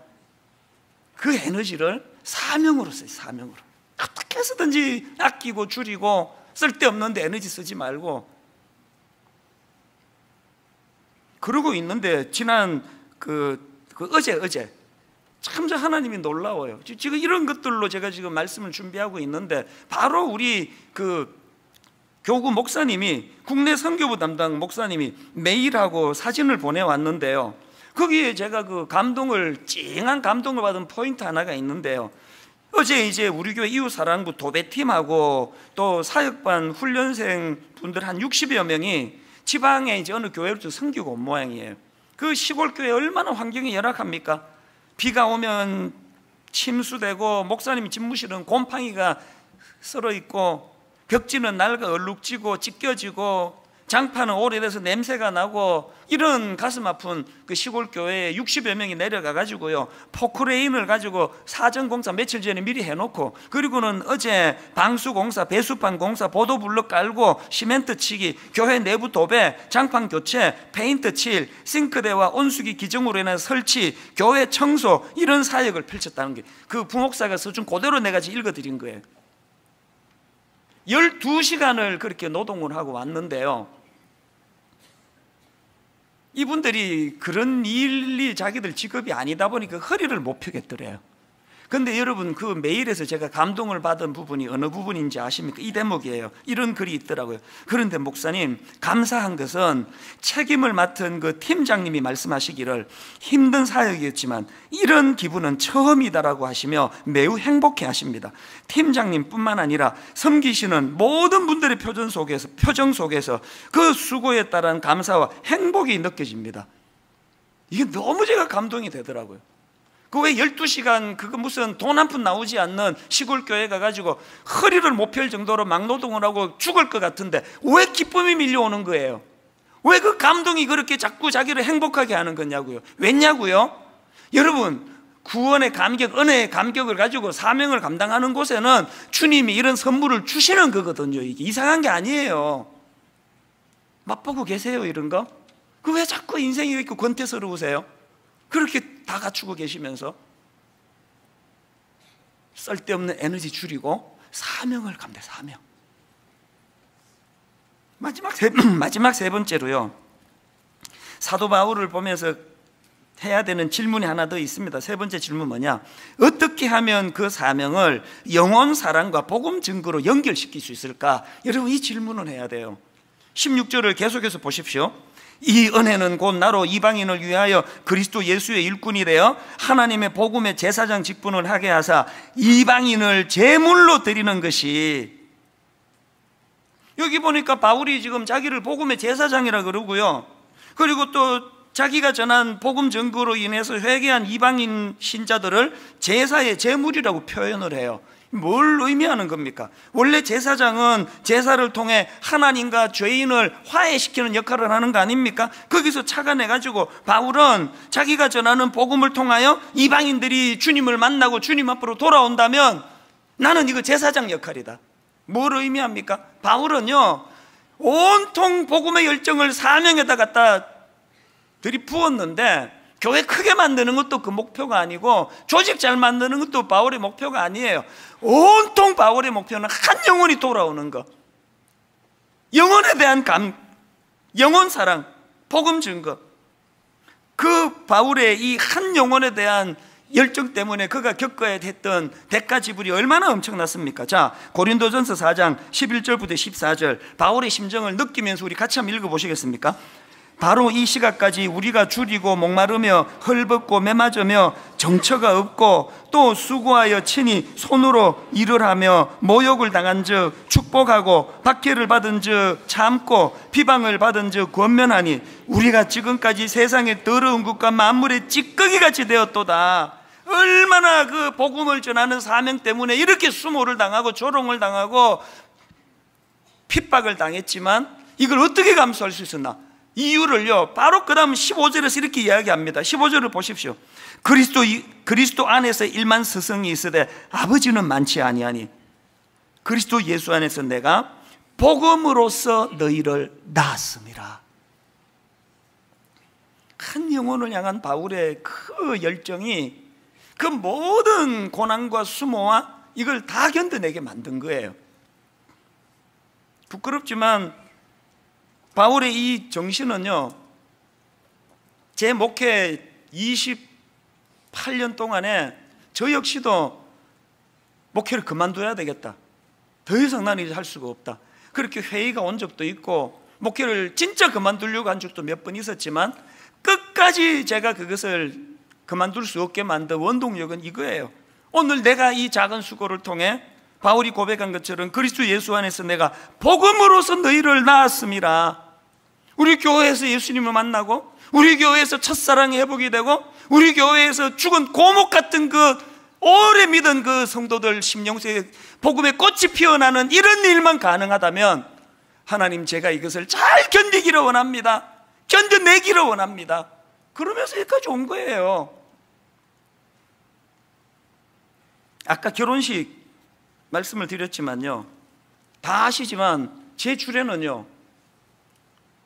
A: 그 에너지를 사명으로 써요. 사명으로. 어떻게 해서든지 아끼고 줄이고 쓸데없는 데 에너지 쓰지 말고. 그러고 있는데 지난 어제 참 저 하나님이 놀라워요. 지금 이런 것들로 제가 지금 말씀을 준비하고 있는데, 바로 우리 그 교구 목사님이, 국내 선교부 담당 목사님이 메일하고 사진을 보내왔는데요, 거기에 제가 그 찡한 감동을 받은 포인트 하나가 있는데요, 어제 이제 우리 교회 이웃사랑부 도배팀하고 또 사역반 훈련생 분들 한 60여 명이 지방에 이제 어느 교회로 섬기고 온 모양이에요. 그 시골 교회 얼마나 환경이 열악합니까? 비가 오면 침수되고, 목사님 집무실은 곰팡이가 썰어 있고, 벽지는 낡아 얼룩지고 찢겨지고, 장판은 오래돼서 냄새가 나고, 이런 가슴 아픈 그 시골 교회에 60여 명이 내려가 가지고요, 포크레인을 가지고 사전공사 며칠 전에 미리 해놓고, 그리고는 어제 방수공사, 배수판 공사, 보도블럭 깔고 시멘트 치기, 교회 내부 도배, 장판 교체, 페인트 칠, 싱크대와 온수기 기정으로 인한 설치, 교회 청소, 이런 사역을 펼쳤다는 게 그 부목사가 써준 그대로 내가 읽어드린 거예요. 12시간을 그렇게 노동을 하고 왔는데요, 이분들이 그런 일이 자기들 직업이 아니다 보니까 허리를 못 펴겠더래요. 근데 여러분, 그 메일에서 제가 감동을 받은 부분이 어느 부분인지 아십니까? 이 대목이에요. 이런 글이 있더라고요. 그런데 목사님, 감사한 것은 책임을 맡은 그 팀장님이 말씀하시기를 힘든 사역이었지만 이런 기분은 처음이다라고 하시며 매우 행복해 하십니다. 팀장님 뿐만 아니라 섬기시는 모든 분들의 표정 속에서 그 수고에 따른 감사와 행복이 느껴집니다. 이게 너무 제가 감동이 되더라고요. 그 왜 12시간 그거 무슨 돈 한 푼 나오지 않는 시골 교회 가가지고 허리를 못 펼 정도로 막노동을 하고 죽을 것 같은데 왜 기쁨이 밀려오는 거예요? 왜 그 감동이 그렇게 자꾸 자기를 행복하게 하는 거냐고요? 왜냐고요? 여러분, 구원의 감격, 은혜의 감격을 가지고 사명을 감당하는 곳에는 주님이 이런 선물을 주시는 거거든요. 이게 이상한 게 아니에요. 맛보고 계세요, 이런 거? 그 왜 자꾸 인생이 이렇게 권태스러우세요? 그렇게 다 갖추고 계시면서 쓸데없는 에너지 줄이고 사명을 감당, 사명. 마지막 세 번째로요, 사도 바울을 보면서 해야 되는 질문이 하나 더 있습니다. 세 번째 질문 뭐냐? 어떻게 하면 그 사명을 영혼 사랑과 복음 증거로 연결시킬 수 있을까? 여러분, 이 질문을 해야 돼요. 16절을 계속해서 보십시오. 이 은혜는 곧 나로 이방인을 위하여 그리스도 예수의 일꾼이 되어 하나님의 복음의 제사장 직분을 하게 하사 이방인을 제물로 드리는 것이, 여기 보니까 바울이 지금 자기를 복음의 제사장이라 그러고요, 그리고 또 자기가 전한 복음 증거로 인해서 회개한 이방인 신자들을 제사의 제물이라고 표현을 해요. 뭘 의미하는 겁니까? 원래 제사장은 제사를 통해 하나님과 죄인을 화해시키는 역할을 하는 거 아닙니까? 거기서 착안해가지고 바울은 자기가 전하는 복음을 통하여 이방인들이 주님을 만나고 주님 앞으로 돌아온다면 나는 이거 제사장 역할이다. 뭘 의미합니까? 바울은요, 온통 복음의 열정을 사명에다 갖다 들이부었는데 교회 크게 만드는 것도 그 목표가 아니고 조직 잘 만드는 것도 바울의 목표가 아니에요. 온통 바울의 목표는 한 영혼이 돌아오는 것, 영혼에 대한 영혼 사랑, 복음 증거. 그 바울의 이 한 영혼에 대한 열정 때문에 그가 겪어야 했던 대가 지불이 얼마나 엄청났습니까? 자, 고린도전서 4장 11절부터 14절 바울의 심정을 느끼면서 우리 같이 한번 읽어보시겠습니까? 바로 이 시각까지 우리가 줄이고 목마르며 헐벗고 매맞으며 정처가 없고 또 수고하여 친히 손으로 일을 하며 모욕을 당한 즉 축복하고 박해를 받은 즉 참고 비방을 받은 즉 권면하니 우리가 지금까지 세상의 더러운 것과 만물의 찌꺼기같이 되었도다. 얼마나 그 복음을 전하는 사명 때문에 이렇게 수모를 당하고 조롱을 당하고 핍박을 당했지만 이걸 어떻게 감수할 수 있었나? 이유를요, 바로 그 다음 15절에서 이렇게 이야기합니다. 15절을 보십시오. 그리스도 안에서 일만 스승이 있으되 아버지는 많지 아니하니 그리스도 예수 안에서 내가 복음으로써 너희를 낳았음이라. 한 영혼을 향한 바울의 그 열정이 그 모든 고난과 수모와 이걸 다 견뎌내게 만든 거예요. 부끄럽지만 바울의 이 정신은요, 제 목회 28년 동안에 저 역시도 목회를 그만둬야 되겠다, 더 이상 나는 이제 할 수가 없다, 그렇게 회의가 온 적도 있고 목회를 진짜 그만두려고 한 적도 몇 번 있었지만 끝까지 제가 그것을 그만둘 수 없게 만든 원동력은 이거예요. 오늘 내가 이 작은 수고를 통해 바울이 고백한 것처럼 그리스도 예수 안에서 내가 복음으로서 너희를 낳았음이라. 우리 교회에서 예수님을 만나고 우리 교회에서 첫사랑이 회복이 되고 우리 교회에서 죽은 고목 같은 그 오래 믿은 그 성도들 심령수의 복음의 꽃이 피어나는 이런 일만 가능하다면 하나님, 제가 이것을 잘 견디기를 원합니다. 견뎌내기를 원합니다. 그러면서 여기까지 온 거예요. 아까 결혼식 말씀을 드렸지만요, 다 아시지만 제 주례는요,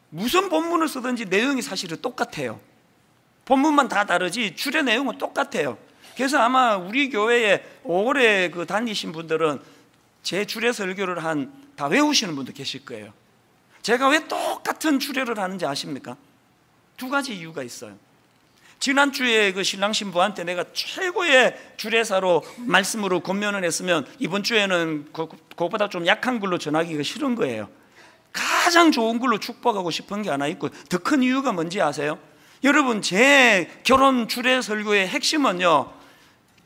A: 무슨 본문을 쓰든지 내용이 사실은 똑같아요. 본문만 다 다르지 주례 내용은 똑같아요. 그래서 아마 우리 교회에 오래 다니신 분들은 제 주례 설교를 다 외우시는 분도 계실 거예요. 제가 왜 똑같은 주례를 하는지 아십니까? 두 가지 이유가 있어요. 지난주에 그 신랑 신부한테 내가 최고의 주례사로 말씀으로 권면을 했으면 이번 주에는 그것보다 좀 약한 걸로 전하기가 싫은 거예요. 가장 좋은 걸로 축복하고 싶은 게 하나 있고, 더 큰 이유가 뭔지 아세요? 여러분, 제 결혼 주례 설교의 핵심은요,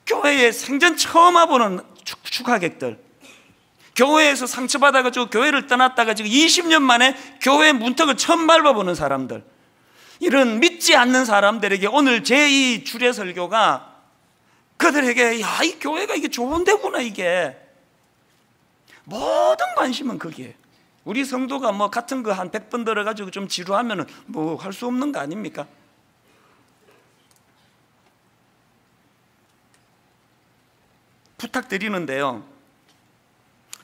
A: 교회에 생전 처음 와보는 축하객들, 교회에서 상처받아가지고 교회를 떠났다가 지금 20년 만에 교회 문턱을 처음 밟아보는 사람들, 이런 믿지 않는 사람들에게 오늘 제 이 주례 설교가 그들에게, 야, 이 교회가 이게 좋은 데구나, 이게. 모든 관심은 거기에. 우리 성도가 뭐 같은 거 한 100번 들어가지고 좀 지루하면 뭐 할 수 없는 거 아닙니까? 부탁드리는데요,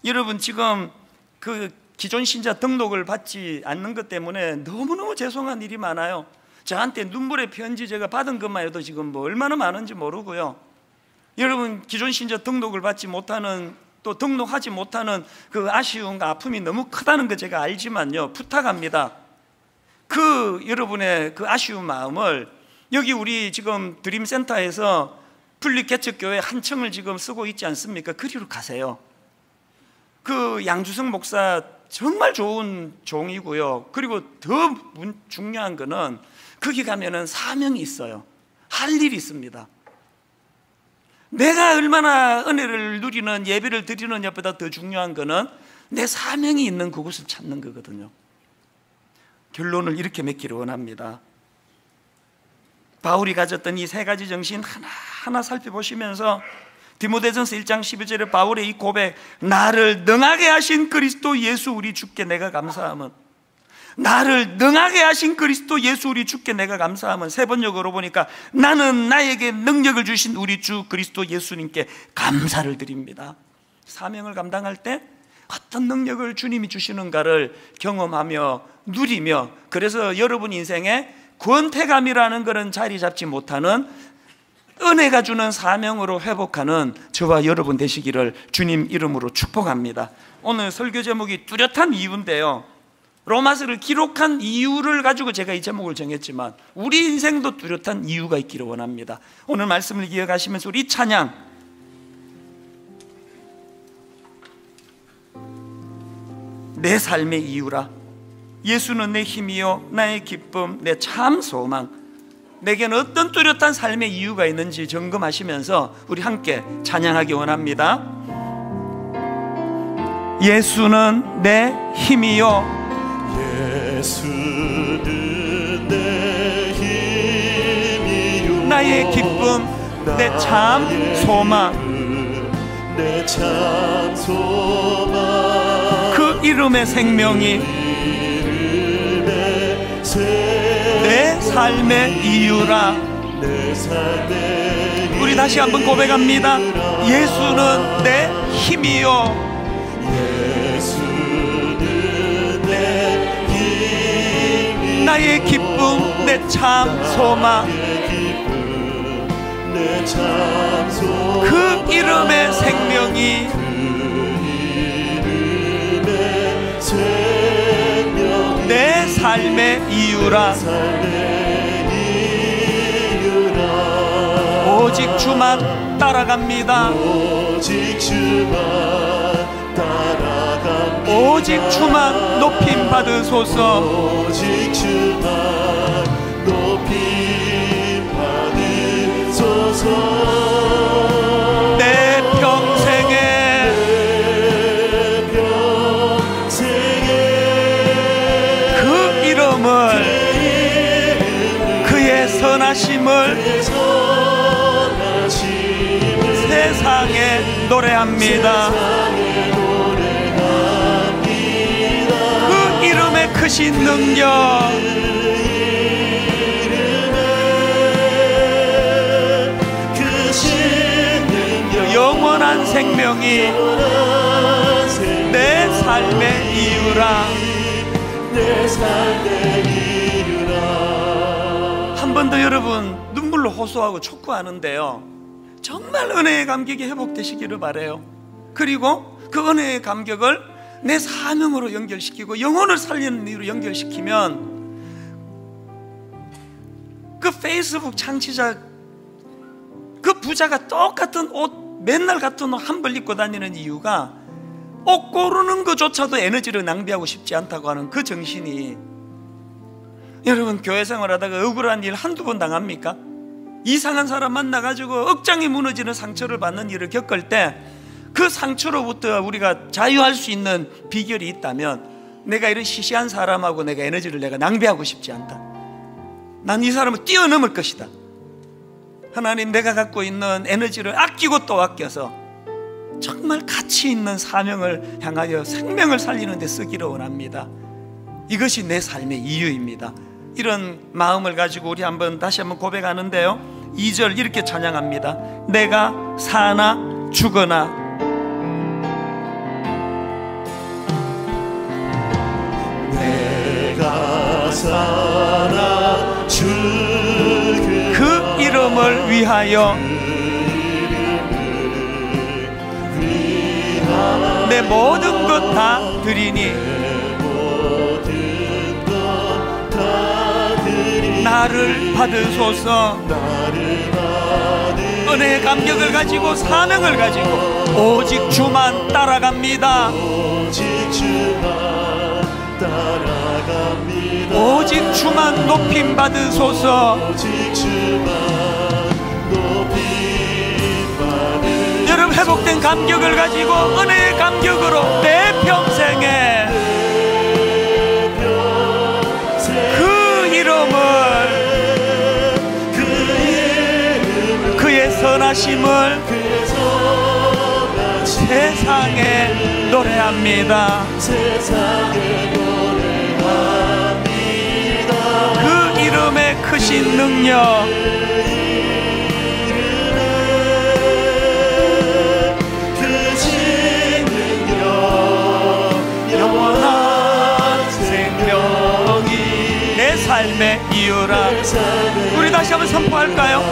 A: 여러분, 지금 그 기존 신자 등록을 받지 않는 것 때문에 너무너무 죄송한 일이 많아요. 저한테 눈물의 편지 제가 받은 것만 해도 지금 뭐 얼마나 많은지 모르고요. 여러분, 기존 신자 등록을 받지 못하는, 또 등록하지 못하는 그 아쉬움과 아픔이 너무 크다는 거 제가 알지만요, 부탁합니다. 그 여러분의 그 아쉬운 마음을 여기 우리 지금 드림센터에서 분립개척교회 한 층을 지금 쓰고 있지 않습니까? 그리로 가세요. 그 양주성 목사 정말 좋은 종이고요. 그리고 더 중요한 거는 거기 가면은 사명이 있어요. 할 일이 있습니다. 내가 얼마나 은혜를 누리는, 예배를 드리는 것보다 더 중요한 거는 내 사명이 있는 그곳을 찾는 거거든요. 결론을 이렇게 맺기를 원합니다. 바울이 가졌던 이 세 가지 정신 하나하나 살펴보시면서 디모데전서 1장 12절에 바울의 이 고백, 나를 능하게 하신 그리스도 예수 우리 주께 내가 감사함은, 나를 능하게 하신 그리스도 예수 우리 주께 내가 감사함은, 세 번역으로 보니까 나는 나에게 능력을 주신 우리 주 그리스도 예수님께 감사를 드립니다. 사명을 감당할 때 어떤 능력을 주님이 주시는가를 경험하며 누리며, 그래서 여러분 인생에 권태감이라는 것은 자리 잡지 못하는 은혜가 주는 사명으로 회복하는 저와 여러분 되시기를 주님 이름으로 축복합니다. 오늘 설교 제목이 뚜렷한 이유인데요, 로마서를 기록한 이유를 가지고 제가 이 제목을 정했지만 우리 인생도 뚜렷한 이유가 있기를 원합니다. 오늘 말씀을 기억하시면서 우리 찬양, 내 삶의 이유라, 예수는 내 힘이요 나의 기쁨, 내 참 소망, 내게는 어떤 뚜렷한 삶의 이유가 있는지 점검하시면서 우리 함께 찬양하기 원합니다. 예수는 내 힘이요,
B: 예수는 내 힘이요
A: 나의 기쁨, 내 참 소망,
B: 내 참 소망,
A: 그 이름의 생명이 내 삶의 이유라. 우리 다시 한번 고백합니다. 예수는 내 힘이요, 나의 기쁨, 내 참 소망, 그 이름의 생명이 내 삶의 이유라. 오직 주만 따라갑니다.
B: 오직 주만 따라갑니다.
A: 오직 주만 높임 받으소서.
B: 오직 주만 높임 받으소서.
A: 내 평생에 그 이름을, 그의 선하심을 세상에 노래합니다. 그 이름의 크신 능력, 영원한 생명이 내 삶의 이유라. 한 번 더 여러분 눈물로 호소하고 촉구하는데요, 정말 은혜의 감격이 회복되시기를 바라요. 그리고 그 은혜의 감격을 내 사명으로 연결시키고 영혼을 살리는 일로 연결시키면 그 페이스북 창시자 그 부자가 똑같은 옷, 맨날 같은 옷 한 벌 입고 다니는 이유가 옷 고르는 것조차도 에너지를 낭비하고 싶지 않다고 하는 그 정신이, 여러분 교회 생활하다가 억울한 일 한두 번 당합니까? 이상한 사람 만나가지고 억장이 무너지는 상처를 받는 일을 겪을 때 그 상처로부터 우리가 자유할 수 있는 비결이 있다면, 내가 이런 시시한 사람하고 내가 에너지를 내가 낭비하고 싶지 않다. 난 이 사람을 뛰어넘을 것이다. 하나님, 내가 갖고 있는 에너지를 아끼고 또 아껴서 정말 가치 있는 사명을 향하여 생명을 살리는 데 쓰기를 원합니다. 이것이 내 삶의 이유입니다. 이런 마음을 가지고 우리 다시 한번 고백하는데요, 2절 이렇게 찬양합니다. 내가 사나 죽거나
B: 내가 사나 죽으나
A: 그 이름을 위하여 내 모든 것 다 드리니 나를 받으소서. 은혜의 감격을 가지고 사명을 가지고 오직 주만 따라갑니다.
B: 오직 주만 따라갑니다.
A: 오직 주만 높임 받으소서.
B: 오직 주만 높임 받으소서.
A: 여러분, 회복된 감격을 가지고 은혜의 감격으로 내 평생에 그 이름을, 그의 선하심을 세상에 노래합니다. 그 이름의 크신 능력, 영원한 생명이 내 삶의 이유라. 우리 다시 한번 선포할까요?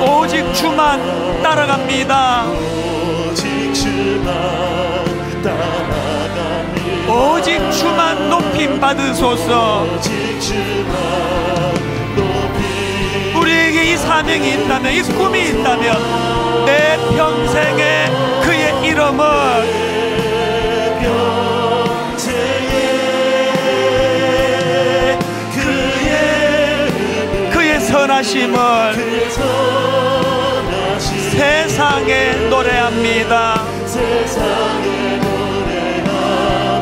A: 오직 주만 따라갑니다.
B: 오직 주만 따라갑니다.
A: 오직 주만 높임 받으소서.
B: 오직 주만 높임.
A: 우리에게 이 사명이 있다면, 이 꿈이 있다면 내 평생에 그의 이름을, 그의 선하심을 세상에 노래합니다.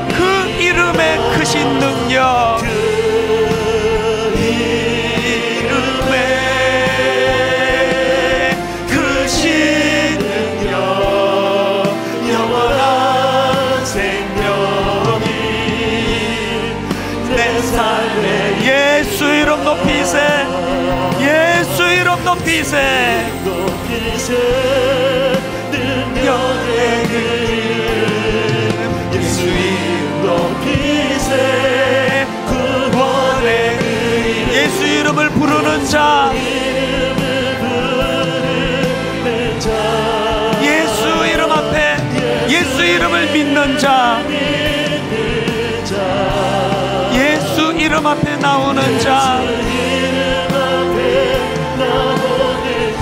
A: 그 이름의 크신 능력, 예수 이름 높이세, 예수 이름 높이세. 능력의 이름, 예수 이름 높이세. 구원의 이름, 예수 이름을 부르는 자, 예수 이름 앞에 예수 이름을 믿는 자, 예수 이름 앞에 나오는 자,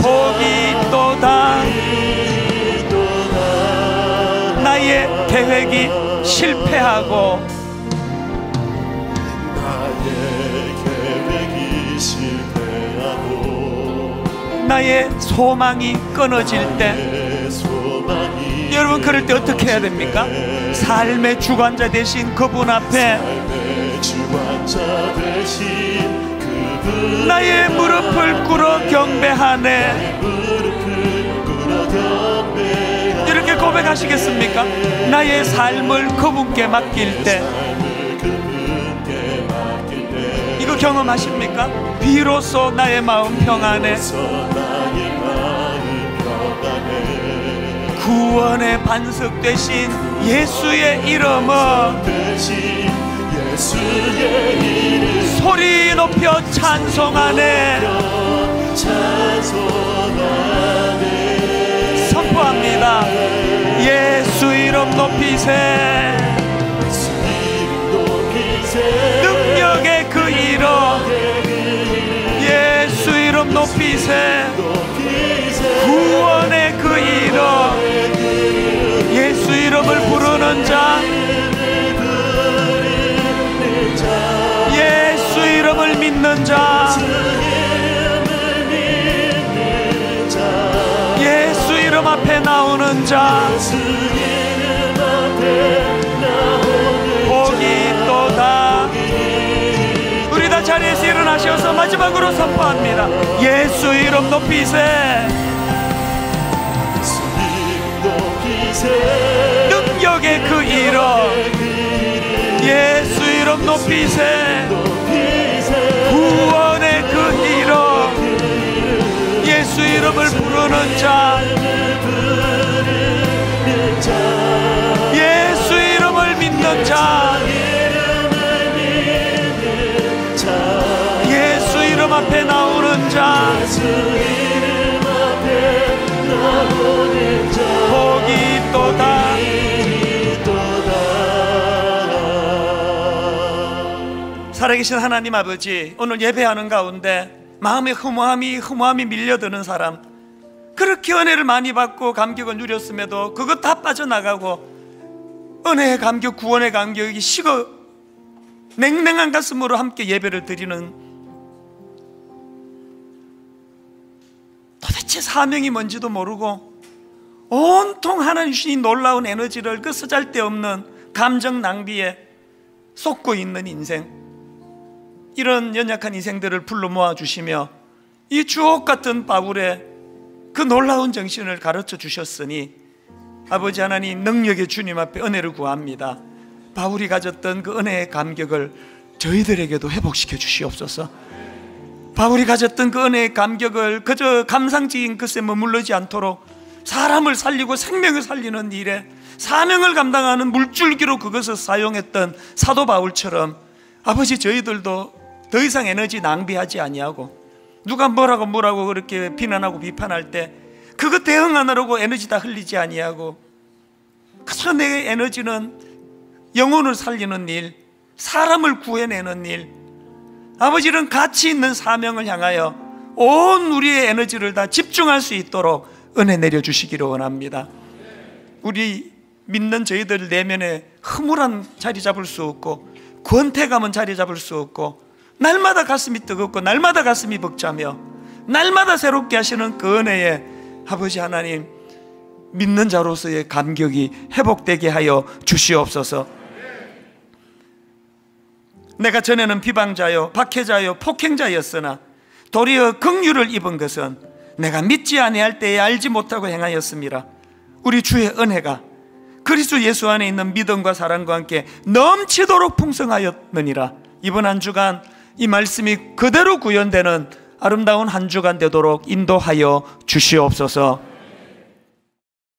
A: 복이 또다. 나의 계획이 실패하고 나의 소망이 끊어질 때, 여러분 그럴 때 어떻게 해야 됩니까? 삶의 주관자 되신 그분 앞에 나의 무릎을 꿇어 경배하네. 이렇게 고백하시겠습니까? 나의 삶을 그분께 맡길 때. 이거 경험하십니까? 비로소 나의 마음 평안해. 구원의 반석 되신 예수의 이름은 소리 높여 찬송하네. 선포합니다. 예수 이름 높여 높이세. 능력의 그 이름, 예수 이름 높이세. 구원의 그 이름, 예수 이름을 부르는 자, 예수 이름을 믿는 자, 예수 이름 앞에 나오는 자, 복이 있도다. 우리 다 자리에서 일어나셔서 마지막으로 선포합니다. 예수 이름 높이세. 능력의 그 이름, 예수 이름 높이세. 구원의 그 이름, 예수 이름을 부르는 자, 예수 이름을 믿는 자, 예수 이름 앞에 나오는 자, 복이 있도다. 살아계신 하나님 아버지, 오늘 예배하는 가운데 마음에 허무함이 밀려드는 사람, 그렇게 은혜를 많이 받고 감격을 누렸음에도 그것 다 빠져나가고 은혜의 감격, 구원의 감격이 식어 냉랭한 가슴으로 함께 예배를 드리는, 도대체 사명이 뭔지도 모르고 온통 하나님 주신 놀라운 에너지를 그 쓰잘데없는 감정 낭비에 쏟고 있는 인생, 이런 연약한 인생들을 불러 모아주시며 이 주옥같은 바울의 그 놀라운 정신을 가르쳐 주셨으니 아버지 하나님, 능력의 주님 앞에 은혜를 구합니다. 바울이 가졌던 그 은혜의 감격을 저희들에게도 회복시켜 주시옵소서. 바울이 가졌던 그 은혜의 감격을 그저 감상적인 것에 머무르지 않도록 사람을 살리고 생명을 살리는 일에 사명을 감당하는 물줄기로 그것을 사용했던 사도 바울처럼 아버지, 저희들도 더 이상 에너지 낭비하지 아니하고 누가 뭐라고 그렇게 비난하고 비판할 때 그거 대응하느라고 에너지 다 흘리지 아니하고 그저 내 에너지는 영혼을 살리는 일, 사람을 구해내는 일, 아버지, 이런 가치 있는 사명을 향하여 온 우리의 에너지를 다 집중할 수 있도록 은혜 내려주시기를 원합니다. 우리 믿는 저희들 내면에 허물한 자리 잡을 수 없고 권태감은 자리 잡을 수 없고 날마다 가슴이 뜨겁고 날마다 가슴이 벅차며 날마다 새롭게 하시는 그 은혜에 아버지 하나님, 믿는 자로서의 감격이 회복되게 하여 주시옵소서. 내가 전에는 비방자요 박해자요 폭행자였으나 도리어 긍휼을 입은 것은 내가 믿지 아니할 때에 알지 못하고 행하였습니다. 우리 주의 은혜가 그리스도 예수 안에 있는 믿음과 사랑과 함께 넘치도록 풍성하였느니라. 이번 한 주간 이 말씀이 그대로 구현되는 아름다운 한 주간 되도록 인도하여 주시옵소서.